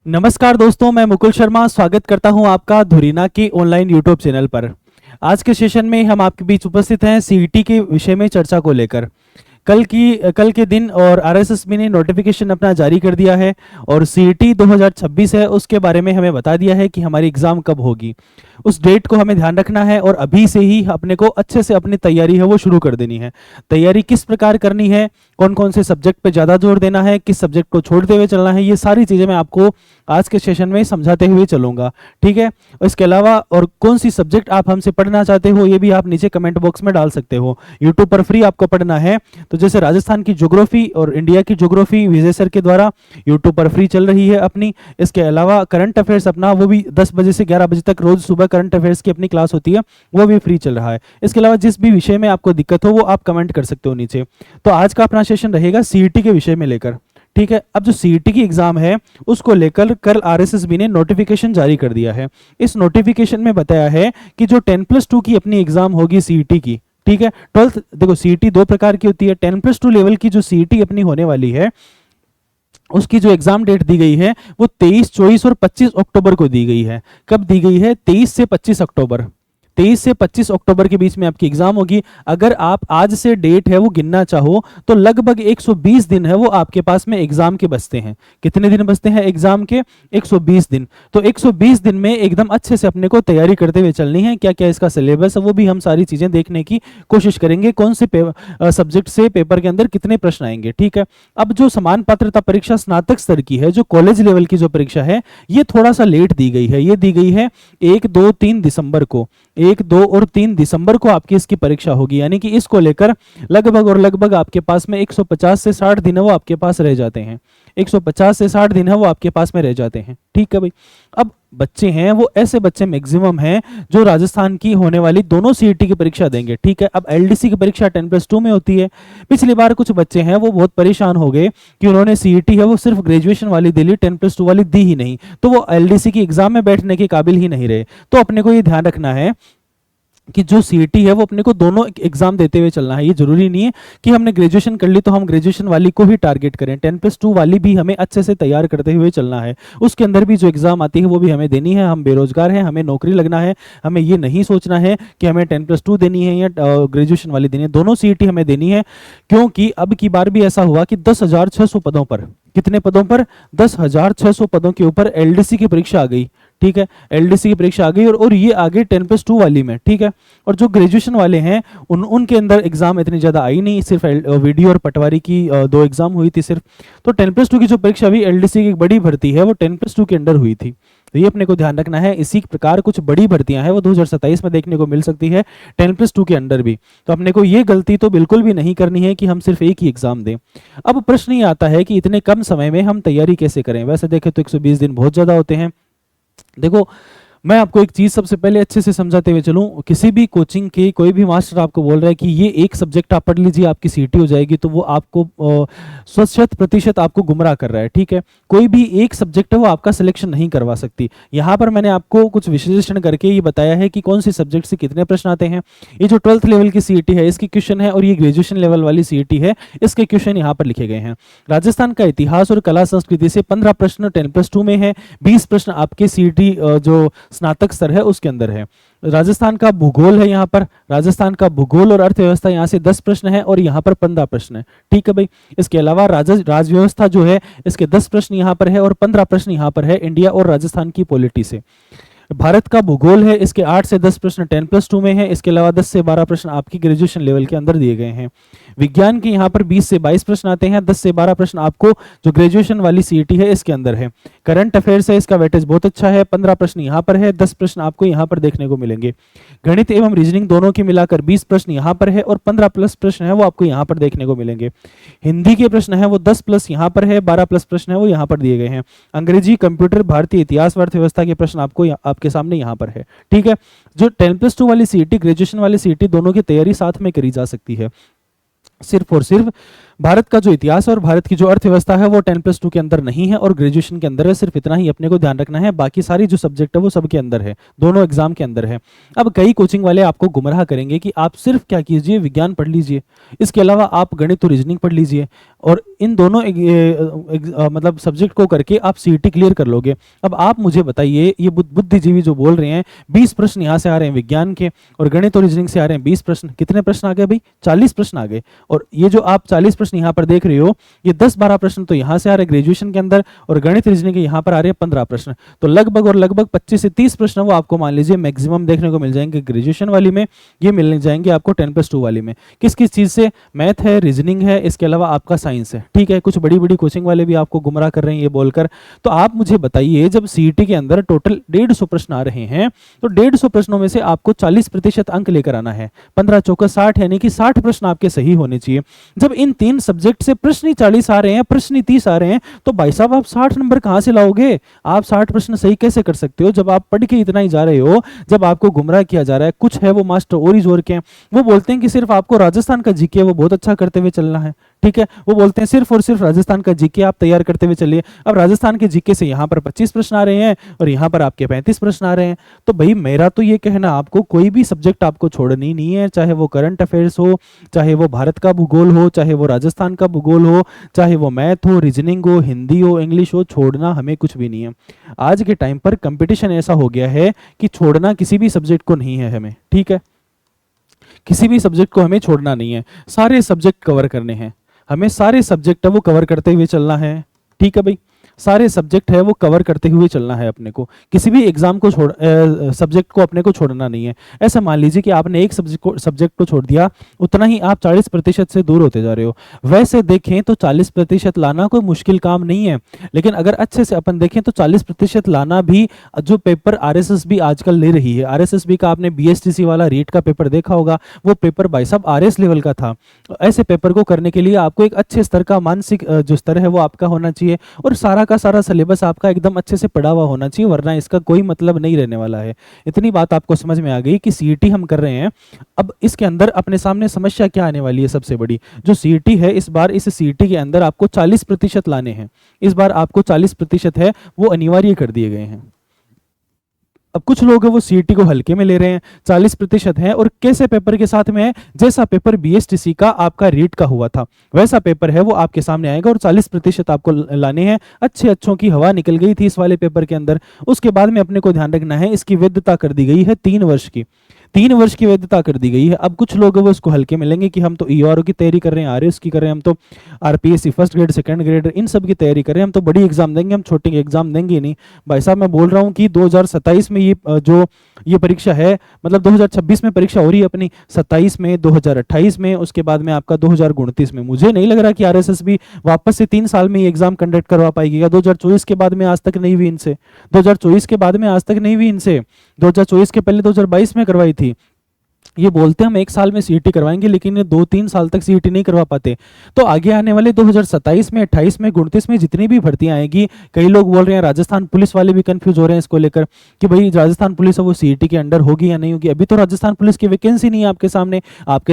नमस्कार दोस्तों, मैं मुकुल शर्मा स्वागत करता हूं आपका धुरीना की ऑनलाइन यूट्यूब चैनल पर। आज के सेशन में हम आपके बीच उपस्थित हैं सीईटी के विषय में चर्चा को लेकर। कल के दिन और आरएसएसबी ने नोटिफिकेशन अपना जारी कर दिया है और सीईटी 2026 है उसके बारे में हमें बता दिया है कि हमारी एग्ज़ाम कब होगी। उस डेट को हमें ध्यान रखना है और अभी से ही अपने को अच्छे से अपनी तैयारी है वो शुरू कर देनी है। तैयारी किस प्रकार करनी है, कौन कौन से सब्जेक्ट पे ज़्यादा जोर देना है, किस सब्जेक्ट को छोड़ते हुए चलना है, ये सारी चीज़ें मैं आपको आज के सेशन में समझाते हुए चलूँगा। ठीक है, इसके अलावा और कौन सी सब्जेक्ट आप हमसे पढ़ना चाहते हो ये भी आप नीचे कमेंट बॉक्स में डाल सकते हो। यूट्यूब पर फ्री आपको पढ़ना है तो जैसे राजस्थान की ज्योग्राफी और इंडिया की ज्योग्राफी विजय सर के द्वारा यूट्यूब पर फ्री चल रही है अपनी। इसके अलावा करंट अफेयर्स अपना वो भी 10 बजे से 11 बजे तक रोज सुबह करंट अफेयर्स की अपनी क्लास होती है, वो भी फ्री चल रहा है। इसके अलावा जिस भी विषय में आपको दिक्कत हो वो आप कमेंट कर सकते हो नीचे। तो आज का अपना सेशन रहेगा सीईटी के विषय में लेकर। ठीक है, अब जो सीईटी की एग्जाम है उसको लेकर कल आरएसएसबी ने नोटिफिकेशन जारी कर दिया है। इस नोटिफिकेशन में बताया है कि जो 10+2 की अपनी एग्जाम होगी सीईटी की, ठीक है, 12th देखो सीईटी दो प्रकार की होती है। 10+2 लेवल की जो सीईटी अपनी होने वाली है उसकी जो एग्जाम डेट दी गई है वो 23, 24 और 25 अक्टूबर को दी गई है। कब दी गई है? 23 से 25 अक्टूबर। 23 से 25 अक्टूबर के बीच में आपकी एग्जाम होगी। अगर आप आज से डेट है वो गिनना चाहो तो लगभग 120 दिन है वो आपके पास में एग्जाम के बचते हैं। कितने दिन बचते हैं एग्जाम के? 120 दिन। तो 120 दिन में एकदम अच्छे से अपने को तैयारी करते हुए चलनी है। क्या क्या इसका सिलेबस है वो भी हम सारी चीजें देखने की कोशिश करेंगे। कौन से सब्जेक्ट से पेपर के अंदर कितने प्रश्न आएंगे। ठीक है, अब जो समान पात्रता परीक्षा स्नातक स्तर की है, जो कॉलेज लेवल की जो परीक्षा है, ये थोड़ा सा लेट दी गई है। ये दी गई है 1, 2, 3 दिसंबर को। 1, 2 और 3 दिसंबर को आपकी इसकी परीक्षा होगी। यानी कि इसको लेकर लगभग आपके पास में 150 से 60 दिन है वो आपके पास रह जाते हैं। 150 से 60 दिन है वो आपके पास में रह जाते हैं। ठीक है भाई, अब बच्चे हैं वो ऐसे बच्चे मैक्सिमम हैं जो राजस्थान की होने वाली दोनों सीईटी की परीक्षा देंगे। ठीक है, अब एलडीसी की परीक्षा 10+2 में होती है। पिछली बार कुछ बच्चे हैं वो बहुत परेशान हो गए कि उन्होंने सीईटी है वो सिर्फ ग्रेजुएशन वाली दी ली, 10+2 वाली दी ही नहीं, तो वो एलडीसी की एग्जाम में बैठने के काबिल ही नहीं रहे। तो अपने को ये ध्यान रखना है कि जो सीईटी है वो अपने को दोनों एग्जाम देते हुए चलना है। ये जरूरी नहीं है कि हमने ग्रेजुएशन कर ली तो हम ग्रेजुएशन वाली को ही टारगेट करें। 10+2 वाली भी हमें अच्छे से तैयार करते हुए चलना है। उसके अंदर भी जो एग्जाम आती है वो भी हमें देनी है। हम बेरोजगार हैं, हमें नौकरी लगना है। हमें ये नहीं सोचना है कि हमें 10+2 देनी है या ग्रेजुएशन वाली देनी है। दोनों सीईटी हमें देनी है, क्योंकि अब की बार भी ऐसा हुआ कि 10,600 पदों पर, कितने पदों पर? 10,600 पदों के ऊपर एलडीसी की परीक्षा आ गई। ठीक है, एलडीसी की परीक्षा आ गई और ये आ गई 10+2 वाली में। ठीक है, और जो ग्रेजुएशन वाले हैं उनके अंदर एग्जाम इतनी ज़्यादा आई नहीं, सिर्फ वीडियो और पटवारी की 2 एग्जाम हुई थी सिर्फ। तो 10+2 की जो परीक्षा हुई एलडीसी की एक बड़ी भर्ती है वो 10+2 के अंडर हुई थी। तो ये अपने को ध्यान रखना है। इसी प्रकार कुछ बड़ी भर्तियां हैं वो 2027 में देखने को मिल सकती है 10+2 के अंडर भी। तो अपने को ये गलती तो बिल्कुल भी नहीं करनी है कि हम सिर्फ एक ही एग्जाम दें। अब प्रश्न ये आता है कि इतने कम समय में हम तैयारी कैसे करें। वैसे देखें तो 120 दिन बहुत ज़्यादा होते हैं। देखो, मैं आपको एक चीज सबसे पहले अच्छे से समझाते हुए चलूं। किसी भी कोचिंग के कोई भी मास्टर आपको बोल रहा है कि ये एक सब्जेक्ट आप पढ़ लीजिए आपकी सीईटी हो जाएगी, तो वो आपको 100% आपको गुमराह कर रहा है। ठीक है, कोई भी एक सब्जेक्ट है वो आपका सिलेक्शन नहीं करवा सकती। यहाँ पर मैंने आपको कुछ विश्लेषण करके ये बताया है कि कौन सी सब्जेक्ट से कितने प्रश्न आते हैं। ये जो 12th लेवल की सीईटी है इसकी क्वेश्चन है और ये ग्रेजुएशन लेवल वाली सीईटी है इसके क्वेश्चन यहाँ पर लिखे गए हैं। राजस्थान का इतिहास और कला संस्कृति से 15 प्रश्न 10+2 में है। 20 प्रश्न आपके सीईटी जो स्नातक स्तर है उसके अंदर है। राजस्थान का भूगोल है, यहाँ पर राजस्थान का भूगोल और अर्थव्यवस्था यहाँ से 10 प्रश्न है और यहाँ पर 15 प्रश्न है। ठीक है भाई, इसके अलावा राजव्यवस्था जो है इसके 10 प्रश्न यहाँ पर है और 15 प्रश्न यहाँ पर है इंडिया और राजस्थान की पॉलिटी से। भारत का भूगोल है, इसके 8 से 10 प्रश्न 10+2 में है। इसके अलावा 10 से 12 प्रश्न आपकी ग्रेजुएशन लेवल के अंदर दिए गए हैं। विज्ञान के यहाँ पर 20 से 22 प्रश्न आते हैं। 10 से 12 प्रश्न आपको जो ग्रेजुएशन वाली सीईटी है इसके अंदर है। करंट अफेयर्स है, इसका वेटेज बहुत अच्छा है। 15 प्रश्न यहाँ पर है, 10 प्रश्न आपको यहाँ पर देखने को मिलेंगे। गणित एवं रीजनिंग दोनों के मिलाकर 20 प्रश्न यहाँ पर है और 15+ प्रश्न है वो आपको यहाँ पर देखने को मिलेंगे। हिंदी के प्रश्न है वो 10+ यहाँ पर है, 12+ प्रश्न है वो यहाँ पर दिए गए हैं। अंग्रेजी, कंप्यूटर, भारतीय इतिहास, अर्थव्यवस्था के प्रश्न आपको आपके सामने यहाँ पर है। ठीक है, जो 10+2 वाली सीईटी ग्रेजुएशन वाली सीईटी दोनों की तैयारी साथ में करी जा सकती है। सिर्फ और सिर्फ भारत का जो इतिहास है और भारत की जो अर्थव्यवस्था है वो 10+2 के अंदर नहीं है और ग्रेजुएशन के अंदर है। सिर्फ इतना ही अपने को ध्यान रखना है, बाकी सारी जो सब्जेक्ट है वो सबके अंदर है, दोनों एग्जाम के अंदर है। अब कई कोचिंग वाले आपको गुमराह करेंगे कि आप सिर्फ क्या कीजिए, विज्ञान पढ़ लीजिए, इसके अलावा आप गणित और रीजनिंग पढ़ लीजिए और इन दोनों मतलब सब्जेक्ट को करके आप सीईटी क्लियर कर लोगे। अब आप मुझे बताइए, ये बुद्धिजीवी जो बोल रहे हैं 20 प्रश्न यहाँ से आ रहे हैं विज्ञान के और गणित और रीजनिंग से आ रहे हैं 20 प्रश्न, कितने प्रश्न आ गए भाई? 40 प्रश्न आ गए। और ये जो आप 40 प्रश्न यहाँ पर देख रहे हो, ये 10-12 प्रश्न तो यहाँ से आ रहे हैं ग्रेजुएशन के अंदर और गणित रीजनिंग के यहाँ पर आ रहे हैं 15 प्रश्न। तो लगभग और लगभग 25 से 30 प्रश्न वो आपको मान लीजिए मैक्सिमम देखने को मिल जाएंगे ग्रेजुएशन वाली में, ये मिल जाएंगे आपको 10+2 वाली में। किस किस चीज से? मैथ है, रीजनिंग है, इसके अलावा आपका साइंस है। ठीक है, कुछ बड़ी बड़ी कोचिंग वाले भी आपको गुमराह कर रहे हैं ये बोलकर। तो आप मुझे बताइए, जब सीईटी के अंदर टोटल 150 प्रश्न आ रहे हैं तो 150 प्रश्नों में से आपको 40% अंक लेकर आना है। 15 चौका 60, यानी कि 60 प्रश्न आपके सही होने चाहिए। जब इन 3 सब्जेक्ट से प्रश्न ही 40 आ रहे हैं, प्रश्न ही 30 आ रहे हैं, तो भाई साहब आप 60 नंबर कहां से लाओगे? आप 60 प्रश्न सही कैसे कर सकते हो जब आप पढ़ के इतना ही जा रहे हो? जब आपको गुमराह किया जा रहा है। कुछ है वो मास्टर और ही जोर के हैं, वो बोलते हैं कि सिर्फ आपको राजस्थान का जीके वो बहुत अच्छा करते हुए चलना है। ठीक है, वो बोलते हैं सिर्फ और सिर्फ राजस्थान का जीके आप तैयार करते हुए चलिए। अब राजस्थान के जीके से यहाँ पर 25 प्रश्न आ रहे हैं और यहाँ पर आपके 35 प्रश्न आ रहे हैं। तो भाई मेरा तो ये कहना, आपको कोई भी सब्जेक्ट आपको छोड़नी नहीं है, चाहे वो करंट अफेयर्स हो, चाहे वो भारत का भूगोल हो, चाहे वो राजस्थान का भूगोल हो, चाहे वो मैथ हो, रीजनिंग हो, हिंदी हो, इंग्लिश हो, छोड़ना हमें कुछ भी नहीं है। आज के टाइम पर कंपटीशन ऐसा हो गया है कि छोड़ना किसी भी सब्जेक्ट को नहीं है हमें। ठीक है, किसी भी सब्जेक्ट को हमें छोड़ना नहीं है, सारे सब्जेक्ट कवर करने हैं हमें, सारे सब्जेक्ट है वो कवर करते हुए चलना है। ठीक है भाई, सारे सब्जेक्ट है वो कवर करते हुए चलना है अपने को, किसी भी एग्जाम को सब्जेक्ट को अपने को छोड़ना नहीं है। ऐसा मान लीजिए कि आपने एक सब्जेक्ट को छोड़ दिया, उतना ही आप 40% से दूर होते जा रहे हो। वैसे देखें तो 40% लाना कोई मुश्किल काम नहीं है, लेकिन अगर अच्छे से अपन देखें तो 40% लाना भी, जो पेपर आरएसएसबी आजकल ले रही है, आरएसएसबी का आपने बीएसटीसी वाला रीट का पेपर देखा होगा, वो पेपर भाई साहब आरएस लेवल का था। ऐसे पेपर को करने के लिए आपको एक अच्छे स्तर का मानसिक जो स्तर है वो आपका होना चाहिए और सारा का सारा सिलेबस आपका एकदम अच्छे से पढ़ा हुआ होना चाहिए, वरना इसका कोई मतलब नहीं रहने वाला है। इतनी बात आपको समझ में आ गई कि सीईटी हम कर रहे हैं। अब इसके अंदर अपने सामने समस्या क्या आने वाली है? सबसे बड़ी जो सीईटी है, इस बार इस सीईटी के अंदर आपको 40% लाने हैं। इस बार आपको 40% है वो अनिवार्य कर दिए गए हैं। अब कुछ लोग हैं वो सीईटी को हल्के में ले रहे हैं, 40% है और कैसे पेपर के साथ में है? जैसा पेपर बीएसटीसी का आपका रीट का हुआ था वैसा पेपर है वो आपके सामने आएगा और 40% आपको लाने हैं। अच्छों की हवा निकल गई थी इस वाले पेपर के अंदर। उसके बाद में अपने को ध्यान रखना है, इसकी वैधता कर दी गई है 3 वर्ष की, 3 वर्ष की वैधता कर दी गई है। अब कुछ लोग वो इसको हल्के में लेंगे कि हम तो ईआरओ की तैयारी कर रहे हैं, आरएस की कर रहे हैं, हम तो RPSC first grade second grade इन सब की तैयारी कर रहे हैं, हम तो बड़ी एग्जाम देंगे, हम छोटे एग्जाम देंगे नहीं। भाई साहब मैं बोल रहा हूँ कि 2027 में ये परीक्षा है, मतलब 2026 में परीक्षा हो रही है अपनी, 27 में, 2028 में, उसके बाद में आपका 2029 में। मुझे नहीं लग रहा कि आरएसएस भी वापस से 3 साल में ये एग्जाम कंडक्ट करवा पाएगी। 2024 के बाद में आज तक नहीं हुई इनसे, 2024 के बाद में आज तक नहीं हुई इनसे, 2024 के पहले 2022 में करवाई थी। ये बोलते हैं हम 1 साल में सीईटी करवाएंगे, लेकिन ये 2-3 साल तक सीईटी नहीं करवा पाते। तो आगे आने वाले 2027 में, 28 में, 29 में जितनी भी भर्तियां आएगी, कई लोग बोल रहे हैं, राजस्थान पुलिस वाले भी कंफ्यूज हो रहे हैं इसको लेकर कि भाई राजस्थान पुलिस है वो सीईटी के अंडर होगी या नहीं होगी। अभी तो राजस्थान पुलिस की वैकेंसी नहीं है आपके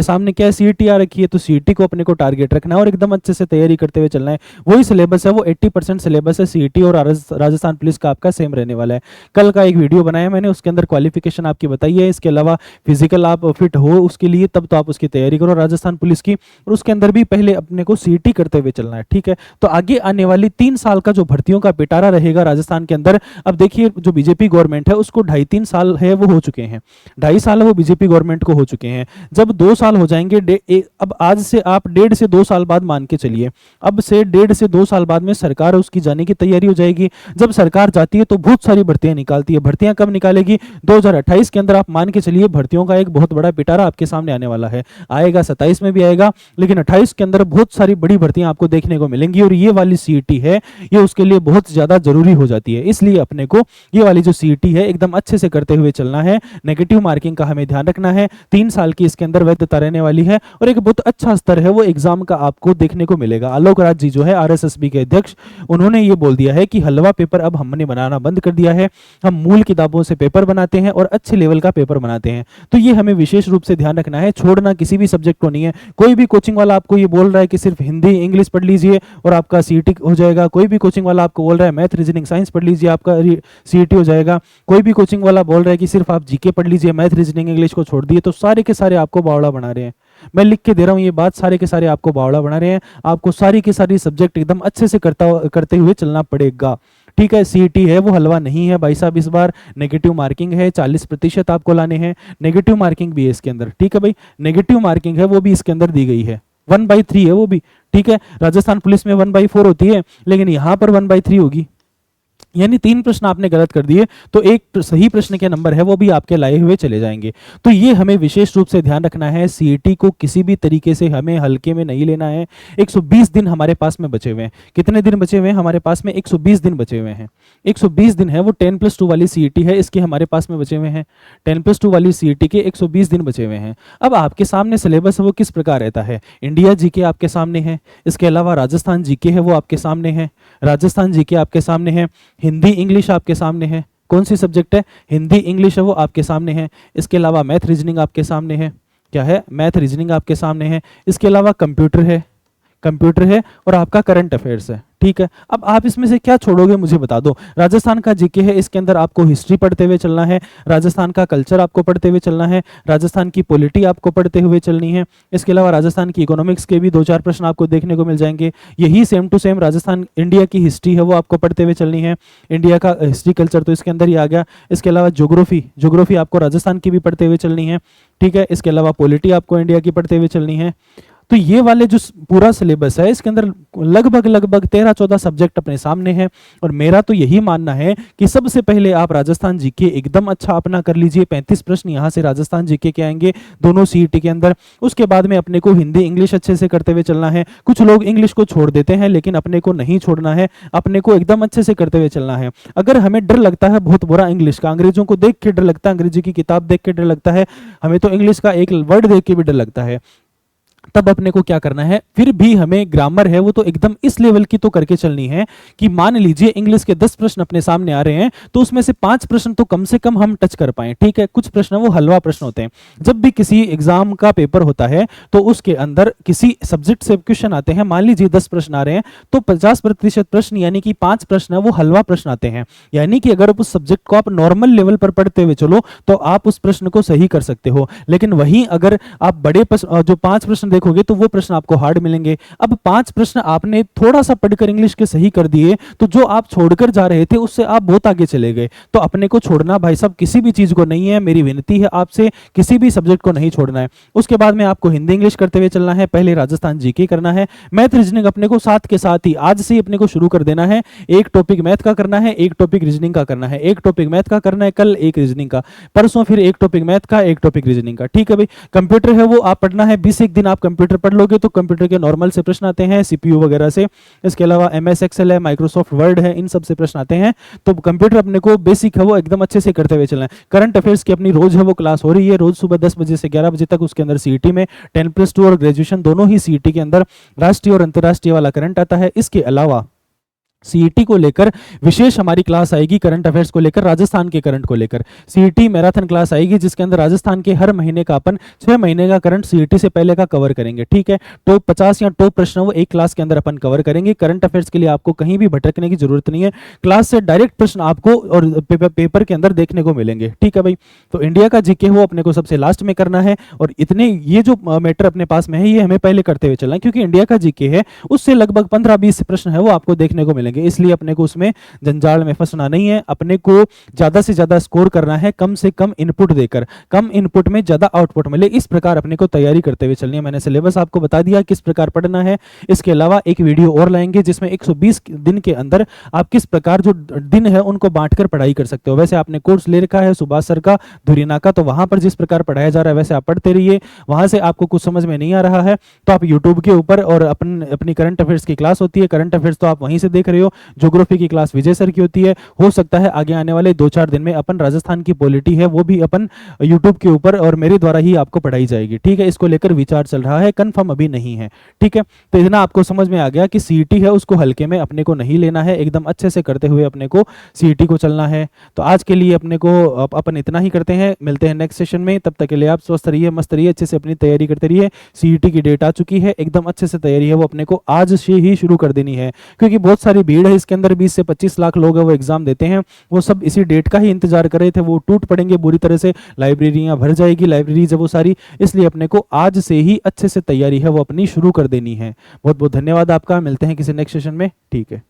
सामने क्या है, सीईटी आ रखी है। तो सीईटी को अपने को टारगेट रखना है और एकदम अच्छे से तैयारी करते हुए चलना है। वही सिलेबस है, वो 80% सिलेबस है सीईटी और राजस्थान पुलिस का आपका सेम रहने वाला है। कल का एक वीडियो बनाया मैंने, उसके अंदर क्वालिफिकेशन आपकी बताई है। इसके अलावा फिजिकल आप फिट हो उसके लिए तब तो आप उसकी तैयारी करो राजस्थान पुलिस की, और उसके अंदर भी पहले अपने को सीईटी करते हुए चलना है। ठीक है, तो आगे आने वाली 3 साल का जो भर्तियों का पिटारा रहेगा राजस्थान के अंदर। अब देखिए जो बीजेपी गवर्नमेंट है उसको 2.5-3 साल है वो हो चुके हैं, 2.5 साल वो बीजेपी गवर्नमेंट को हो चुके हैं। जब 2 साल हो जाएंगे, अब आज से आप 1.5 से 2 साल बाद मान के चलिए, अब से 1.5 से 2 साल बाद में सरकार उसकी जाने की तैयारी हो जाएगी। जब सरकार जाती है तो बहुत सारी भर्तियां निकालती है। भर्तियां कब निकालेगी? 2028 के अंदर आप मान के चलिए भर्तियों का एक बहुत बड़ा पिटारा आपके सामने आने वाला है। आएगा 27 में भी आएगा, लेकिन 28 के अंदर बहुत सारी बड़ी भर्तियां आपको देखने को मिलेंगी और ये वाली सीईटी है ये उसके लिए बहुत ज्यादा जरूरी हो जाती है। इसलिए अपने को ये वाली जो सीईटी है एकदम अच्छे से करते हुए चलना है। नेगेटिव मार्किंग का हमें ध्यान रखना है। 3 साल की इसके अंदर वैधता रहने वाली है और एक बहुत अच्छा स्तर है वो एग्जाम का आपको देखने को मिलेगा। आलोक राज जी जो है आरएसएसबी के अध्यक्ष, उन्होंने ये बोल दिया है कि हलवा पेपर अब हमने बनाना बंद कर दिया है, हम मूल किताबों से पेपर बनाते हैं और अच्छे लेवल का पेपर बनाते हैं। तो ये हमें विशेष रूप से ध्यान रखना है, छोड़ना किसी भी सब्जेक्ट को नहीं है। कोई भी कोचिंग वाला आपको ये बोल रहा है कि सिर्फ हिंदी इंग्लिश पढ़ लीजिए और आपका सीईटी हो जाएगा, कोई भी कोचिंग वाला आपको बोल रहा है मैथ रीजनिंग साइंस पढ़ लीजिए आपका सीईटी हो जाएगा, कोई भी कोचिंग वाला बोल रहा है कि सिर्फ आप जीके पढ़ लीजिए, मैथ रीजनिंग इंग्लिश को छोड़ दिए, तो सारे के सारे आपको बावड़ा बना रहे हैं। मैं लिख के दे रहा हूँ ये बात, सारे के सारे आपको बावड़ा बना रहे हैं। आपको सारी की सारी सब्जेक्ट एकदम अच्छे से करते हुए चलना पड़ेगा, ठीक है। सीईटी है वो हलवा नहीं है भाई साहब, इस बार नेगेटिव मार्किंग है, 40% आपको लाने हैं, नेगेटिव मार्किंग भी है इसके अंदर, ठीक है भाई। नेगेटिव मार्किंग है वो भी इसके अंदर दी गई है, 1/3 है वो भी, ठीक है। राजस्थान पुलिस में 1/4 होती है, लेकिन यहाँ पर 1/3 होगी, यानी 3 प्रश्न आपने गलत कर दिए तो एक सही प्रश्न के नंबर है वो भी आपके लाए हुए चले जाएंगे। तो ये हमें विशेष रूप से ध्यान रखना है, सीईटी को किसी भी तरीके से हमें हल्के में नहीं लेना है। 120 दिन हमारे पास में बचे हुए हैं। कितने दिन बचे हुए हैं हमारे पास में? 120 दिन बचे हुए हैं। 120 दिन है वो 10+2 वाली सीईटी है, इसके हमारे पास में बचे हुए हैं। 10+2 वाली सीईटी के 120 दिन बचे हुए हैं। अब आपके सामने सिलेबस वो किस प्रकार रहता है? इंडिया जीके आपके सामने है, इसके अलावा राजस्थान जीके है वो आपके सामने है, राजस्थान जीके आपके सामने है, हिंदी इंग्लिश आपके सामने है। कौन सी सब्जेक्ट है? हिंदी इंग्लिश है वो आपके सामने है। इसके अलावा मैथ रीजनिंग आपके सामने है। क्या है? मैथ रीजनिंग आपके सामने है। इसके अलावा कंप्यूटर है, कंप्यूटर है और आपका करंट अफेयर्स है, ठीक है। अब आप इसमें से क्या छोड़ोगे मुझे बता दो। राजस्थान का जीके है, इसके अंदर आपको हिस्ट्री पढ़ते हुए चलना है, राजस्थान का कल्चर आपको पढ़ते हुए चलना है, राजस्थान की पॉलिटी आपको पढ़ते हुए चलनी है। इसके अलावा राजस्थान की इकोनॉमिक्स के भी 2-4 प्रश्न आपको देखने को मिल जाएंगे। यही same to same Rajasthan India की हिस्ट्री है वो आपको पढ़ते हुए चलनी है। इंडिया का हिस्ट्री कल्चर तो इसके अंदर ही आ गया। इसके अलावा ज्योग्राफी आपको राजस्थान की भी पढ़ते हुए चलनी है, ठीक है। इसके अलावा पॉलिटी आपको इंडिया की पढ़ते हुए चलनी है। तो ये वाले जो पूरा सिलेबस है इसके अंदर लगभग 13-14 सब्जेक्ट अपने सामने हैं। और मेरा तो यही मानना है कि सबसे पहले आप राजस्थान जीके एकदम अच्छा अपना कर लीजिए। 35 प्रश्न यहाँ से राजस्थान जीके के आएंगे दोनों सीईटी के अंदर। उसके बाद में अपने को हिंदी इंग्लिश अच्छे से करते हुए चलना है। कुछ लोग इंग्लिश को छोड़ देते हैं, लेकिन अपने को नहीं छोड़ना है, अपने को एकदम अच्छे से करते हुए चलना है। अगर हमें डर लगता है बहुत बुरा इंग्लिश का, अंग्रेजों को देख के डर लगता है, अंग्रेजी की किताब देख के डर लगता है, हमें तो इंग्लिश का एक वर्ड देख के भी डर लगता है, तब अपने को क्या करना है? फिर भी हमें ग्रामर है वो तो एकदम इस लेवल की तो करके चलनी है कि मान लीजिए इंग्लिश के 10 प्रश्न अपने सामने आ रहे हैं तो उसमें से 5 प्रश्न तो कम से कम हम टच कर पाए, ठीक है। कुछ प्रश्न वो हलवा प्रश्न होते हैं। जब भी किसी एग्जाम का पेपर होता है तो उसके अंदर किसी सब्जेक्ट से क्वेश्चन आते हैं, मान लीजिए 10 प्रश्न आ रहे हैं तो 50% प्रश्न यानी कि 5 प्रश्न वो हलवा प्रश्न आते हैं। यानी कि अगर उस सब्जेक्ट को आप नॉर्मल लेवल पर पढ़ते हुए चलो तो आप उस प्रश्न को सही कर सकते हो। लेकिन वहीं अगर आप बड़े जो 5 प्रश्न देखोगे तो वो प्रश्न आपको हार्ड मिलेंगे। अब 5 प्रश्न आपने थोड़ा सा पढ़कर इंग्लिश के सही कर दिए तो जो आप छोड़कर जा रहे थे उससे आप बहुत आगे चले गए। तो अपने को छोड़ना भाई साहब किसी भी चीज को नहीं है। मेरी विनती है आपसे, किसी भी सब्जेक्ट को नहीं छोड़ना है। उसके बाद में आपको हिंदी इंग्लिश करते हुए चलना है, पहले राजस्थान जीके करना है, मैथ रीजनिंग अपने को साथ के साथ ही आज से ही अपने को शुरू कर देना है। एक टॉपिक मैथ का करना है, एक टॉपिक रीजनिंग का करना है, एक टॉपिक मैथ का करना है कल, एक रीजनिंग का, परसों फिर एक टॉपिक मैथ का, एक टॉपिक रीजनिंग का, ठीक है भाई। कंप्यूटर है वो आप पढ़ना है, 20 एक दिन आप कंप्यूटर पढ़ लोगे तो कंप्यूटर के नॉर्मल से प्रश्न आते हैं, सीपीयू वगैरह से। इसके अलावा एमएस एक्सेल है, माइक्रोसॉफ्ट वर्ड है, इन सब से प्रश्न आते हैं। तो कंप्यूटर अपने को बेसिक है वो एकदम अच्छे से करते हुए चलना है। करंट अफेयर्स की अपनी रोज है वो क्लास हो रही है, रोज सुबह 10 बजे से 11 बजे तक। उसके अंदर सीईटी में 10+2 और ग्रेजुएशन दोनों ही सीईटी के अंदर राष्ट्रीय और अंतर्राष्ट्रीय वाला करंट आता है। इसके अलावा सीईटी को लेकर विशेष हमारी क्लास आएगी, करंट अफेयर्स को लेकर, राजस्थान के करंट को लेकर सीईटी मैराथन क्लास आएगी, जिसके अंदर राजस्थान के हर महीने का अपन 6 महीने का करंट सीईटी से पहले का कवर करेंगे, ठीक है। टॉप 50 या टॉप प्रश्न वो एक क्लास के अंदर अपन कवर करेंगे। करंट अफेयर्स के लिए आपको कहीं भी भटकने की जरूरत नहीं है, क्लास से डायरेक्ट प्रश्न आपको और पेपर के अंदर देखने को मिलेंगे, ठीक है भाई। तो इंडिया का जीके वो अपने को सबसे लास्ट में करना है और इतने ये जो मैटर अपने पास में है ये हमें पहले करते हुए चलना है, क्योंकि इंडिया का जीके है उससे लगभग 15-20 प्रश्न है वो आपको देखने को मिलेंगे। इसलिए अपने को उसमें जंजाल में फंसना नहीं है, अपने को ज्यादा से ज्यादा स्कोर करना है, कम से कम इनपुट देकर, कम इनपुट में ज्यादा आउटपुट मिले, इस प्रकार अपने को तैयारी करते हुए चलनी है। मैंने सिलेबस आपको बता दिया किस प्रकार पढ़ना है। इसके अलावा एक वीडियो और लाएंगे जिसमें 120 दिन के अंदर आप किस प्रकार जो दिन है उनको बांटकर पढ़ाई कर सकते हो। वैसे आपने कोर्स ले रखा है सुभाष सर का धुरीना का, तो वहां पर जिस प्रकार पढ़ाया जा रहा है वैसे आप पढ़ते रहिए। वहां से आपको कुछ समझ में नहीं आ रहा है तो आप यूट्यूब के ऊपर और अपनी करंट अफेयर्स की क्लास होती है, करंट अफेयर्स तो आप वहीं से देख रहे हो। रहे हो, ज्योग्राफी की क्लास विजय सर की होती है। हो सकता है आगे आने वाले 2-4 दिन में अपन राजस्थान की पॉलिटी है वो भी अपन यूट्यूब के ऊपर और मेरे द्वारा ही आपको पढ़ाई जाएगी, ठीक है। इसको लेकर विचार चल रहा है, कंफर्म अभी नहीं है, ठीक है। तो इतना आपको समझ में आ गया कि सीईटी है उसको हल्के में अपने को नहीं लेना है, एकदम अच्छे से करते हुए अपने को सीईटी को चलना है। तो आज के लिए अपने को अपन इतना ही करते हैं, मिलते हैं नेक्स्ट सेशन में। तब तक के लिए आप स्वस्थ रहिए, मस्त रहिए, अच्छे से अपनी तैयारी करते रहिए। सीईटी की डेट आ चुकी है, एकदम अच्छे से तैयारी है वो अपने को आज से ही शुरू कर देनी है, क्योंकि बहुत सारी भीड़ है इसके अंदर। 20 से 25 लाख लोग है वो एग्जाम देते हैं, वो सब इसी डेट का ही इंतजार कर रहे थे। वो टूट पड़ेंगे बुरी तरह से, लाइब्रेरियां भर जाएगी, लाइब्रेरीज है वो सारी। इसलिए अपने को आज से ही अच्छे से तैयारी है वो अपनी शुरू कर देनी है। बहुत बहुत धन्यवाद आपका, मिलते हैं किसी नेक्स्ट सेशन में, ठीक है।